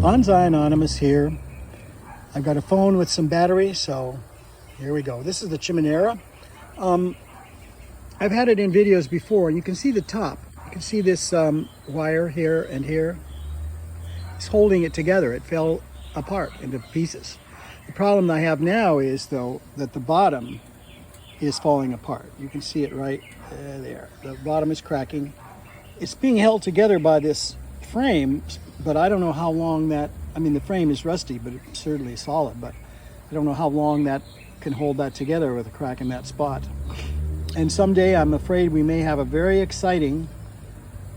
Bonsai Anonymous here. I've got a phone with some battery, so here we go. This is the Chimenea. I've had it in videos before, and you can see the top. You can see this wire here and here. It's holding it together. It fell apart into pieces. The problem I have now is, though, that the bottom is falling apart. You can see it right there. The bottom is cracking. It's being held together by this frame, but I don't know how long that, I mean, the frame is rusty, but it's certainly solid, but I don't know how long that can hold that together with a crack in that spot. And someday I'm afraid we may have a very exciting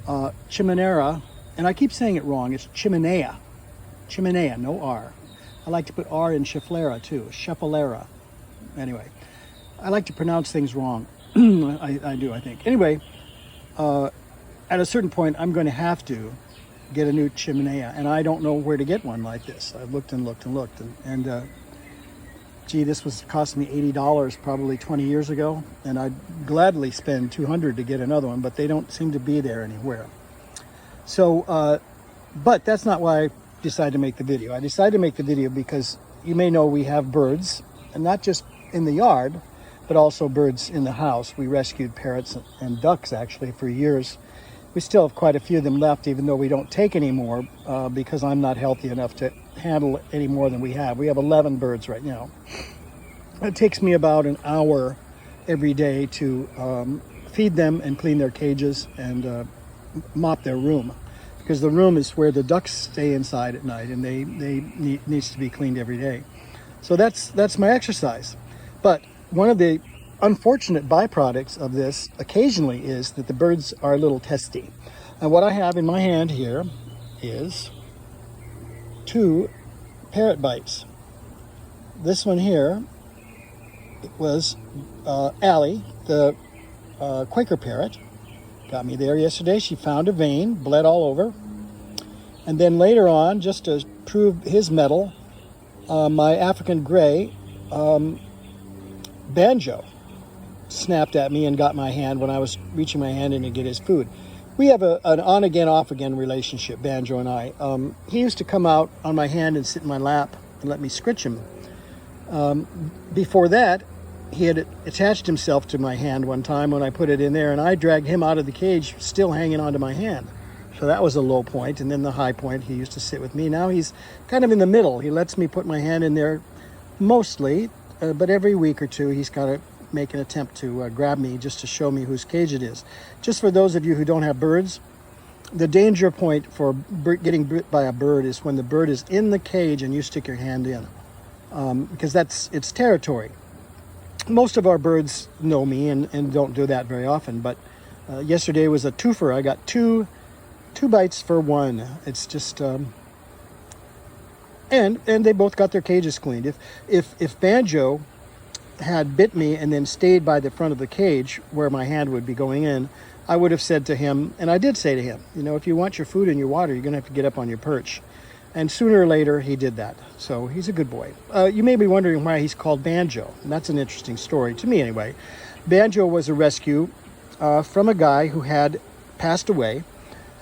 Chimenea, and I keep saying it wrong, it's Chimenea. Chimenea, no R. I like to put R in Schefflera too, Schefflera. Anyway, I like to pronounce things wrong. I do, I think. Anyway, at a certain point, I'm going to have to get a new Chimenea, and I don't know where to get one like this. I've looked and looked and looked, and gee, this was costing me $80 probably 20 years ago, and I'd gladly spend $200 to get another one, but they don't seem to be there anywhere. So, but that's not why I decided to make the video. I decided to make the video because you may know we have birds, and not just in the yard, but also birds in the house. We rescued parrots and ducks actually for years. We still have quite a few of them left, even though we don't take any more because I'm not healthy enough to handle any more than we have. We have 11 birds right now. It takes me about an hour every day to feed them and clean their cages and mop their room, because the room is where the ducks stay inside at night, and they needs to be cleaned every day. So that's my exercise. But one of the unfortunate byproducts of this occasionally is that the birds are a little testy. And what I have in my hand here is 2 parrot bites. This one here was Allie, the Quaker parrot. Got me there yesterday. She found a vein, bled all over. And then later on, just to prove his mettle, my African gray, Banjo, snapped at me and got my hand when I was reaching my hand in to get his food. We have an on-again, off-again relationship, Banjo and I. He used to come out on my hand and sit in my lap and let me scritch him. Before that, he had attached himself to my hand one time when I put it in there, and I dragged him out of the cage still hanging onto my hand. So that was a low point, and then the high point, he used to sit with me. Now he's kind of in the middle. He lets me put my hand in there mostly, but every week or two he's got to make an attempt to grab me just to show me whose cage it is. Just for those of you who don't have birds, the danger point for getting bit by a bird is when the bird is in the cage and you stick your hand in, because that's its territory. Most of our birds know me and don't do that very often, but yesterday was a twofer. I got two bites for one. It's just and they both got their cages cleaned. If Banjo had bit me and then stayed by the front of the cage where my hand would be going in, I would have said to him, and I did say to him, you know, if you want your food and your water, you're going to have to get up on your perch. And sooner or later, he did that. So he's a good boy. You may be wondering why he's called Banjo. And that's an interesting story, to me anyway. Banjo was a rescue from a guy who had passed away.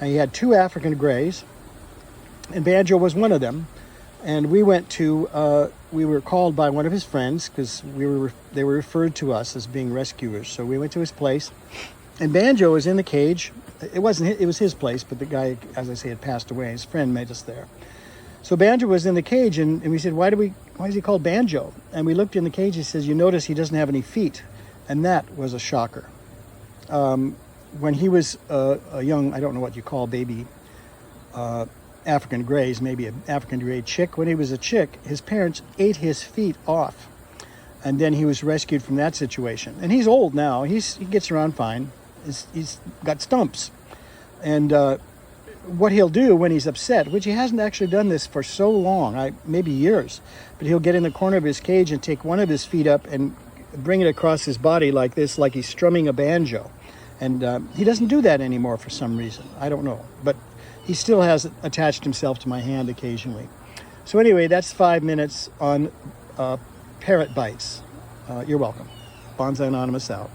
And he had 2 African grays, and Banjo was one of them. And we went to, we were called by one of his friends because they were referred to us as being rescuers. So we went to his place, and Banjo was in the cage. It was his place, but the guy, as I say, had passed away. His friend met us there. So Banjo was in the cage, and we said, why is he called Banjo? And we looked in the cage. He says, you notice he doesn't have any feet, and that was a shocker. When he was a young, I don't know what you call baby African grays, maybe an African gray chick. When he was a chick, his parents ate his feet off, and then he was rescued from that situation. And he's old now. He gets around fine. He's got stumps, and what he'll do when he's upset, which he hasn't actually done this for so long, maybe years, but he'll get in the corner of his cage and take one of his feet up and bring it across his body like this, like he's strumming a banjo. And he doesn't do that anymore for some reason. I don't know, but he still has attached himself to my hand occasionally. So anyway, that's 5 minutes on parrot bites. You're welcome. Bonsai Anonymous out.